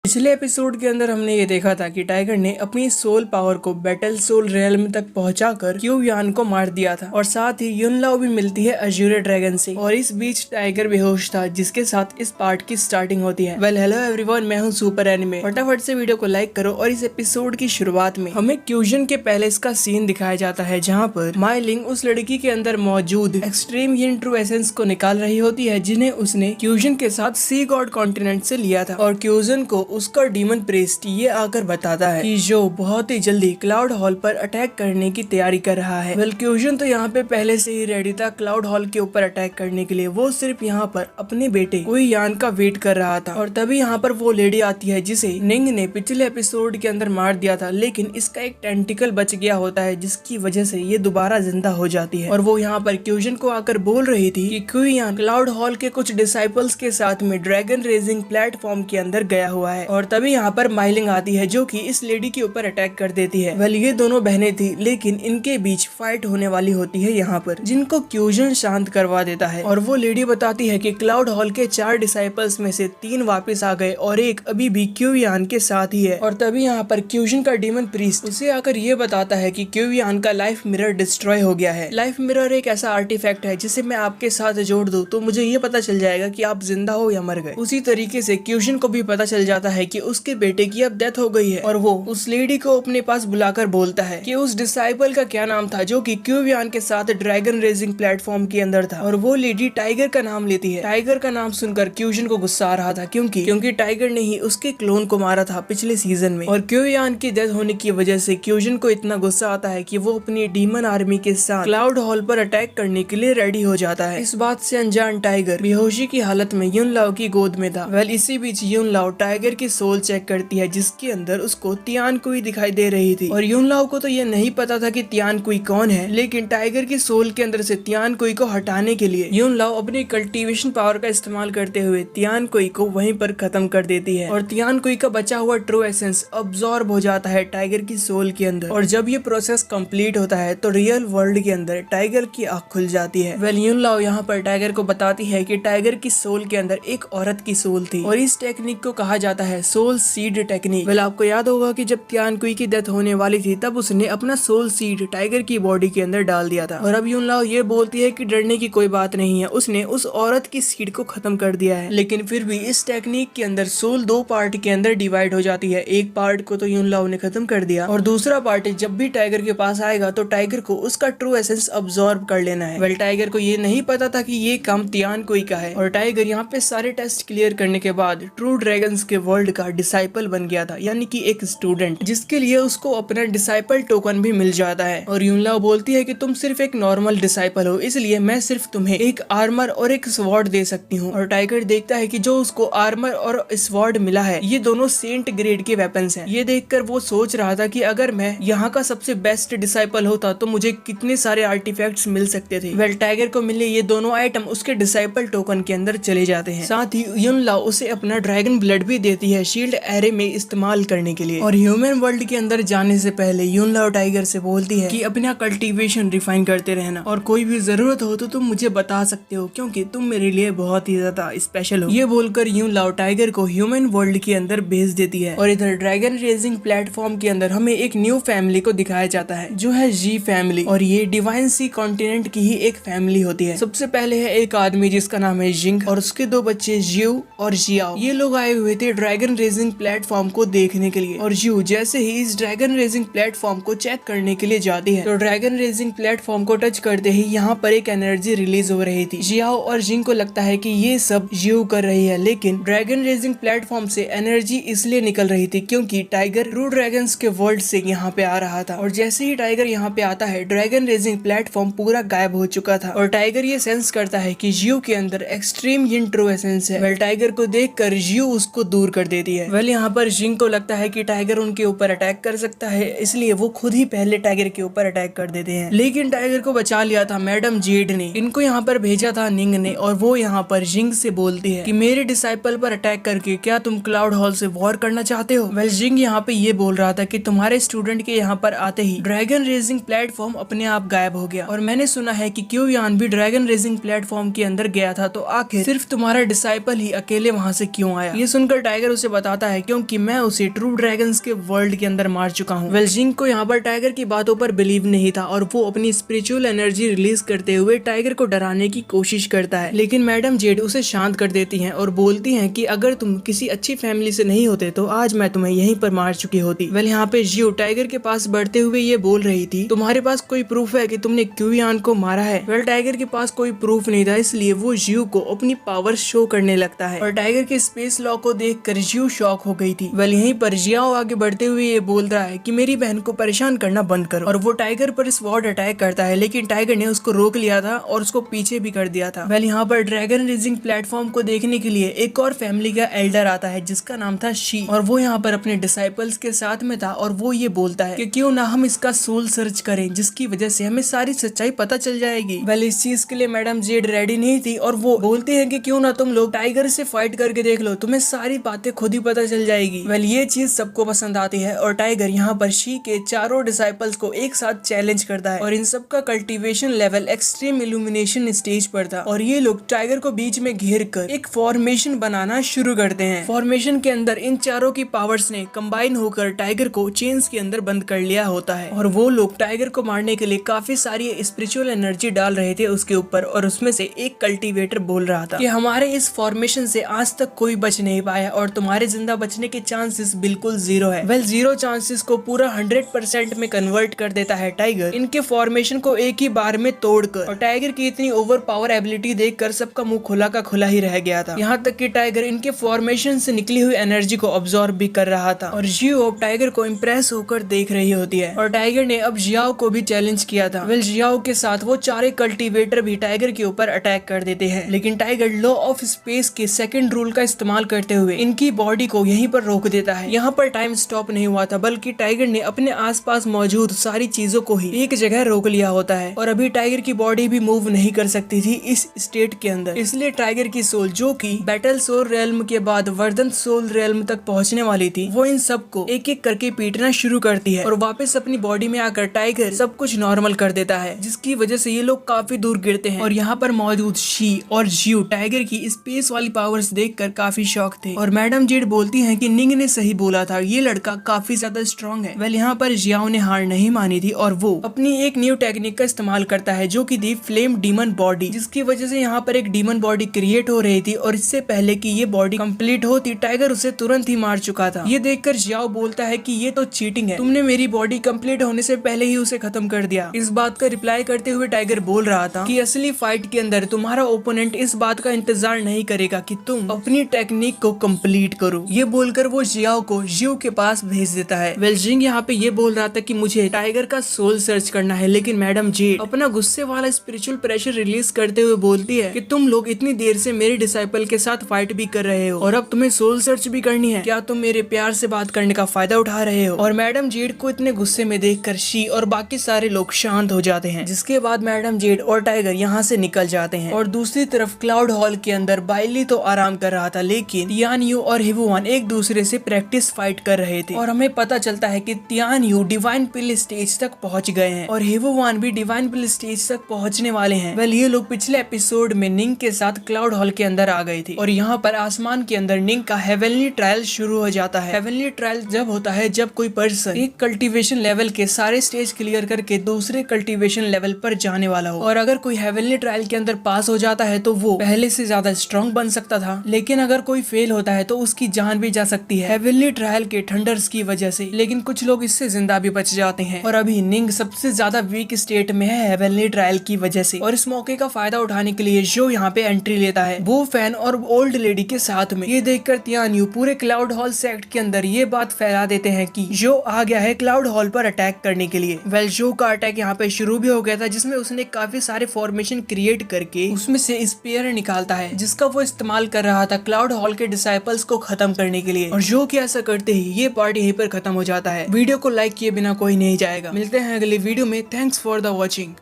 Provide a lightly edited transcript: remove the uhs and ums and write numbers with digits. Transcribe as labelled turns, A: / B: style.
A: पिछले एपिसोड के अंदर हमने ये देखा था कि टाइगर ने अपनी सोल पावर को बैटल सोल रियल्म तक पहुंचाकर क्यू यान को मार दिया था और साथ ही युनलाओ भी मिलती है अजूरे ड्रैगन से। और इस बीच टाइगर बेहोश था, जिसके साथ इस पार्ट की स्टार्टिंग होती है। वेल हेलो एवरीवन, मैं हूं सुपर एनिमे। फटाफट से वीडियो को लाइक करो। और इस एपिसोड की शुरुआत में हमें क्यूजन के पैलेस का सीन दिखाया जाता है, जहाँ पर माइलिंग उस लड़की के अंदर मौजूद एक्सट्रीम यिन ट्रू एसेंस को निकाल रही होती है, जिन्हें उसने क्यूजन के साथ सी गॉड कॉन्टिनेंट से लिया था। और क्यूजन को उसका डीमन प्रीस्ट ये आकर बताता है कि जो बहुत ही जल्दी क्लाउड हॉल पर अटैक करने की तैयारी कर रहा है। वेल क्यूजन तो यहाँ पे पहले से ही रेडी था क्लाउड हॉल के ऊपर अटैक करने के लिए। वो सिर्फ यहाँ पर अपने बेटे कोई यान का वेट कर रहा था। और तभी यहाँ पर वो लेडी आती है जिसे निंग ने पिछले एपिसोड के अंदर मार दिया था, लेकिन इसका एक टेंटिकल बच गया होता है, जिसकी वजह से ये दोबारा जिंदा हो जाती है। और वो यहाँ पर क्यूजन को आकर बोल रही थी कि क्यू यान क्लाउड हॉल के कुछ डिसाइपल्स के साथ में ड्रैगन रेजिंग प्लेटफॉर्म के अंदर गया हुआ है। और तभी यहाँ पर माइलिंग आती है जो कि इस लेडी के ऊपर अटैक कर देती है। वेल ये दोनों बहनें थी, लेकिन इनके बीच फाइट होने वाली होती है यहाँ पर, जिनको क्यूजन शांत करवा देता है। और वो लेडी बताती है कि क्लाउड हॉल के 4 डिसाइपल्स में से 3 वापस आ गए और एक अभी भी क्यू यान के साथ ही है। और तभी यहाँ पर क्यूजन का डीमन प्रीस्ट उसे आकर ये बताता है कि क्यू यान का लाइफ मिरर डिस्ट्रॉय हो गया है। लाइफ मिरर एक ऐसा आर्टिफैक्ट है जिसे मैं आपके साथ जोड़ दूं तो मुझे ये पता चल जाएगा कि आप जिंदा हो या मर गए। उसी तरीके से क्यूजन को भी पता चल जाता है कि उसके बेटे की अब डेथ हो गई है। और वो उस लेडी को अपने पास बुलाकर बोलता है कि उस डिसाइपल का क्या नाम था जो कि क्यू यान के साथ ड्रैगन रेजिंग प्लेटफॉर्म के अंदर था। और वो लेडी टाइगर का नाम लेती है। टाइगर का नाम सुनकर क्यूजन को गुस्सा आ रहा था, क्योंकि टाइगर ने ही उसके क्लोन को मारा था पिछले सीजन में। और क्यू यान की डेथ होने की वजह से क्यूजन को इतना गुस्सा आता है कि वो अपनी डीमन आर्मी के साथ क्लाउड हॉल पर अटैक करने के लिए रेडी हो जाता है। इस बात से अनजान टाइगर बेहोशी की हालत में युनलाओ की गोद में था। वेल इसी बीच युनलाओ टाइगर की सोल चेक करती है, जिसके अंदर उसको तियान कुई दिखाई दे रही थी। और युनलाओ को तो ये नहीं पता था कि तियान कुई कौन है, लेकिन टाइगर की सोल के अंदर से तियान कुई को हटाने के लिए युनलाओ अपनी कल्टीवेशन पावर का इस्तेमाल करते हुए तियान कुई को वहीं पर खत्म कर देती है। और तियान कुई का बचा हुआ ट्रू एसेंस अब्सॉर्ब हो जाता है टाइगर की सोल के अंदर। और जब ये प्रोसेस कंप्लीट होता है तो रियल वर्ल्ड के अंदर टाइगर की आँख खुल जाती है। वेल युनलाओ यहाँ पर टाइगर को बताती है कि टाइगर की सोल के अंदर एक औरत की सोल थी और इस टेक्निक को कहा जाता है सोल सीड टेक्निक। वेल आपको याद होगा कि जब तियान कुई की डेथ होने वाली थी तब उसने अपना सोल सीड टाइगर की बॉडी के अंदर डाल दिया था। और अब युनलाओ ये बोलती है कि डरने की कोई बात नहीं है, उसने उस औरत की सीड को खत्म कर दिया है। लेकिन फिर भी इस टेक्निक के अंदर सोल 2 पार्ट के अंदर डिवाइड हो जाती है। एक पार्ट को तो युनलाओ ने खत्म कर दिया और दूसरा पार्ट जब भी टाइगर के पास आएगा तो टाइगर को उसका ट्रू एसेंस अब्सॉर्ब कर लेना है। वेल टाइगर को ये नहीं पता था कि ये काम तियान कुई का है। और टाइगर यहाँ पे सारे टेस्ट क्लियर करने के बाद ट्रू ड्रैगन्स के वर्ल्ड का डिसाइपल बन गया था, यानी कि एक स्टूडेंट, जिसके लिए उसको अपना डिसाइपल टोकन भी मिल जाता है। और युनलाओ बोलती है कि तुम सिर्फ एक नॉर्मल डिसाइपल हो, इसलिए मैं सिर्फ तुम्हें एक आर्मर और एक स्वॉर्ड दे सकती हूँ। और टाइगर देखता है कि जो उसको आर्मर और स्वॉर्ड मिला है ये दोनों सेंट ग्रेड के वेपन्स हैं। ये देखकर वो सोच रहा था कि अगर मैं यहाँ का सबसे बेस्ट डिसाइपल होता तो मुझे कितने सारे आर्टिफैक्ट्स मिल सकते थे। वेल टाइगर को मिले ये दोनों आइटम उसके डिसाइपल टोकन के अंदर चले जाते हैं। साथ ही युनलाओ उसे अपना ड्रैगन ब्लड भी देती है शील्ड एरे में इस्तेमाल करने के लिए। और ह्यूमन वर्ल्ड के अंदर जाने से पहले युनलाओ टाइगर से बोलती है कि अपना कल्टीवेशन रिफाइन करते रहना और कोई भी जरूरत हो तो तुम मुझे बता सकते हो, क्योंकि तुम मेरे लिए बहुत ही ज्यादा स्पेशल हो। ये बोलकर युनलाओ टाइगर को ह्यूमन वर्ल्ड के अंदर भेज देती है। और इधर ड्रैगन रेजिंग प्लेटफॉर्म के अंदर हमें एक न्यू फैमिली को दिखाया जाता है, जो है जी फैमिली। और ये डिवाइन सी कॉन्टिनेंट की ही एक फैमिली होती है। सबसे पहले है एक आदमी जिसका नाम है जिंग और उसके 2 बच्चे जियो और जियाओ। ये लोग आए हुए थे ड्रैगन रेजिंग प्लेटफॉर्म को देखने के लिए। और जियो जैसे ही इस ड्रैगन रेजिंग प्लेटफॉर्म को चेक करने के लिए जाती है तो ड्रैगन रेजिंग प्लेटफॉर्म को टच करते ही यहाँ पर एक एनर्जी रिलीज हो रही थी। जियाओ और जिंग को लगता है कि ये सब जियो कर रही है, लेकिन ड्रैगन रेजिंग प्लेटफॉर्म से एनर्जी इसलिए निकल रही थी क्योंकि टाइगर ट्रू ड्रैगन्स के वर्ल्ड से यहाँ पे आ रहा था। और जैसे ही टाइगर यहाँ पे आता है ड्रैगन रेजिंग प्लेटफॉर्म पूरा गायब हो चुका था। और टाइगर ये सेंस करता है कि जियो के अंदर एक्सट्रीम यिन ट्रू एसेंस है। वेल टाइगर को देखकर जियो उसको दूर कर देती है। वेल यहाँ पर जिंग को लगता है कि टाइगर उनके ऊपर अटैक कर सकता है, इसलिए वो खुद ही पहले टाइगर के ऊपर अटैक कर देते हैं। लेकिन टाइगर को बचा लिया था मैडम जेड ने। इनको यहाँ पर भेजा था निंग ने। और वो यहाँ पर जिंग से बोलती है कि मेरे डिसाइपल पर अटैक करके क्या तुम क्लाउड हॉल से वॉर करना चाहते हो। वेल जिंग यहाँ पे ये बोल रहा था कि तुम्हारे स्टूडेंट के यहाँ पर आते ही ड्रैगन रेजिंग प्लेटफॉर्म अपने आप गायब हो गया। और मैंने सुना है कि क्यू यान भी ड्रैगन रेजिंग प्लेटफॉर्म के अंदर गया था, तो आखिर सिर्फ तुम्हारा डिसाइपल ही अकेले वहाँ से क्यों आया। ये सुनकर टाइगर टाइगर उसे बताता है क्योंकि मैं उसे ट्रू ड्रैगन्स के वर्ल्ड के अंदर मार चुका हूँ। वेल जिंग को यहाँ पर टाइगर की बातों पर बिलीव नहीं था और वो अपनी स्पिरिचुअल एनर्जी रिलीज करते हुए टाइगर को डराने की कोशिश करता है, लेकिन मैडम जेड उसे शांत कर देती हैं और बोलती हैं कि अगर तुम किसी अच्छी फैमिली से नहीं होते तो आज मैं तुम्हें यहीं पर मार चुकी होती। वेल यहाँ पे जियो टाइगर के पास बढ़ते हुए ये बोल रही थी, तुम्हारे पास कोई प्रूफ है कि तुमने क्यूयान को मारा है? वेल टाइगर के पास कोई प्रूफ नहीं था, इसलिए वो जियो को अपनी पावर शो करने लगता है और टाइगर के स्पेस लॉ को देखकर जियो शॉक हो गई थी। वेल यहीं पर जियाओ आगे बढ़ते हुए ये बोल रहा है कि मेरी बहन को परेशान करना बंद करो और वो टाइगर पर स्वॉर्ड अटैक करता है, लेकिन टाइगर ने उसको रोक लिया था और उसको पीछे भी कर दिया था। वेल यहाँ पर ड्रैगन रेजिंग प्लेटफॉर्म को देखने के लिए एक और फैमिली का एल्डर आता है जिसका नाम था शी, और वो यहाँ पर अपने डिसाइपल्स के साथ में था और वो ये बोलता है कि क्यों ना हम इसका सोल सर्च करें जिसकी वजह से हमें सारी सच्चाई पता चल जाएगी। वेल इस चीज के लिए मैडम जेड रेडी नहीं थी और वो बोलती है कि क्यों ना तुम लोग टाइगर से फाइट करके देख लो, तुम्हें सारी बातें खुद ही पता चल जाएगी। वेल ये चीज सबको पसंद आती है और टाइगर यहाँ पर शी के चारों डिसाइपल्स को एक साथ चैलेंज करता है और इन सब का cultivation level extreme illumination stage पर था और ये लोग टाइगर को बीच में घेर कर एक फॉर्मेशन बनाना शुरू करते हैं। फॉर्मेशन के अंदर इन चारों की पावर्स ने कंबाइन होकर टाइगर को चेन्स के अंदर बंद कर लिया होता है और वो लोग टाइगर को मारने के लिए काफी सारी स्पिरिचुअल एनर्जी डाल रहे थे उसके ऊपर, और उसमें से एक कल्टीवेटर बोल रहा था कि हमारे इस फॉर्मेशन से आज तक कोई बच नहीं पाया और तुम्हारे जिंदा बचने के चांसेस बिल्कुल जीरो है। वेल जीरो चांसेस को पूरा 100% में कन्वर्ट कर देता है टाइगर इनके फॉर्मेशन को एक ही बार में तोड़कर, और टाइगर की इतनी ओवर पावर एबिलिटी देखकर सबका मुंह खुला का खुला ही रह गया था। यहाँ तक कि टाइगर इनके फॉर्मेशन से निकली हुई एनर्जी को ऑब्जॉर्ब भी कर रहा था और जियो अब टाइगर को इम्प्रेस होकर देख रही होती है और टाइगर ने अब जियाओ को भी चैलेंज किया था। वेल जियाओ के साथ वो चारे कल्टीवेटर भी टाइगर के ऊपर अटैक कर देते हैं, लेकिन टाइगर लॉ ऑफ स्पेस के सेकंड रूल का इस्तेमाल करते हुए इनकी बॉडी को यहीं पर रोक देता है। यहाँ पर टाइम स्टॉप नहीं हुआ था, बल्कि टाइगर ने अपने आसपास मौजूद सारी चीजों को ही एक जगह रोक लिया होता है और अभी टाइगर की बॉडी भी मूव नहीं कर सकती थी इस स्टेट के अंदर। इसलिए टाइगर की सोल, जो कि बैटल सोल रेल्म के बाद वर्दन सोल रेल्म तक पहुंचने वाली थी, वो इन सबको एक एक करके पीटना शुरू करती है और वापस अपनी बॉडी में आकर टाइगर सब कुछ नॉर्मल कर देता है, जिसकी वजह से ये लोग काफी दूर गिरते हैं। और यहाँ पर मौजूद शी और जियो टाइगर की स्पेस वाली पावर्स देखकर काफी शॉक थे और मैडम जेड बोलती हैं कि निंग ने सही बोला था, ये लड़का काफी ज्यादा स्ट्रॉन्ग है। वेल यहाँ पर जियाओ ने हार नहीं मानी थी और वो अपनी एक न्यू टेक्निक का इस्तेमाल करता है जो कि थी फ्लेम डीमन बॉडी, जिसकी वजह से यहाँ पर एक डीमन बॉडी क्रिएट हो रही थी और इससे पहले कि ये बॉडी कंप्लीट होती टाइगर उसे तुरंत ही मार चुका था। ये देखकर जियाओ बोलता है कि ये तो चीटिंग है, तुमने मेरी बॉडी कंप्लीट होने से पहले ही उसे खत्म कर दिया। इस बात का रिप्लाई करते हुए टाइगर बोल रहा था कि असली फाइट के अंदर तुम्हारा ओपोनेंट इस बात का इंतजार नहीं करेगा कि तुम अपनी टेक्निक को कंप्लीट करो। ये बोलकर वो जियाओ को जियो के पास भेज देता है। वेल जिंग यहाँ पे ये बोल रहा था कि मुझे टाइगर का सोल सर्च करना है, लेकिन मैडम जेड अपना गुस्से वाला स्पिरिचुअल प्रेशर रिलीज करते हुए बोलती है कि तुम लोग इतनी देर से मेरे डिसाइपल के साथ फाइट भी कर रहे हो और अब तुम्हें सोल सर्च भी करनी है, क्या तुम मेरे प्यार से बात करने का फायदा उठा रहे हो? और मैडम जेड को इतने गुस्से में देखकर शी और बाकी सारे लोग शांत हो जाते हैं, जिसके बाद मैडम जेड और टाइगर यहाँ से निकल जाते हैं। और दूसरी तरफ क्लाउड हॉल के अंदर बाइली तो आराम कर रहा था, लेकिन तियान यू और हिवुआन एक दूसरे से प्रैक्टिस फाइट कर रहे थे और हमें पता चलता है कि Tian you divine pill stage तक पहुंच गए हैं और हिवुआन भी डिवाइन पिल स्टेज तक पहुंचने वाले हैं। वेल ये लोग पिछले एपिसोड में निंग के साथ क्लाउड हॉल के अंदर आ गए थे और यहाँ पर आसमान के अंदर निंग का हेवनली ट्रायल शुरू हो जाता है। हेवनली ट्रायल जब होता है जब कोई पर्सन एक कल्टीवेशन लेवल के सारे स्टेज क्लियर करके दूसरे कल्टीवेशन लेवल पर जाने वाला हो, और अगर कोई हेवनली ट्रायल के अंदर पास हो जाता है तो वो पहले से ज्यादा स्ट्रॉन्ग बन सकता था, लेकिन अगर कोई फेल होता है तो उसकी जान भी जा सकती है हेवनली ट्रायल के थंडर्स की वजह से। लेकिन कुछ लोग इससे जिंदा भी बच जाते हैं और अभी निंग सबसे ज्यादा वीक स्टेट में है हेवनली ट्रायल की वजह से। और इस मौके का फायदा उठाने के लिए जो यहाँ पे एंट्री लेता है वो फैन और ओल्ड लेडी के साथ में। ये देखकर तियान यू पूरे क्लाउड हॉल सेक्ट के अंदर ये बात फैला देते हैं कि जो आ गया है क्लाउड हॉल पर अटैक करने के लिए। वेल जो का अटैक यहाँ पे शुरू भी हो गया था, जिसमें उसने काफी सारे फॉर्मेशन क्रिएट करके उसमें से स्पेयर निकालता है, जिसका वो इस्तेमाल कर रहा था क्लाउड हॉल के डिसाइपल्स को खत्म करने के लिए। और जो कि ऐसा करते ही ये पार्ट यहीं पर खत्म हो जाता है। वीडियो को लाइक किए बिना कोई नहीं जाएगा। मिलते हैं अगले वीडियो में। Thanks for the watching.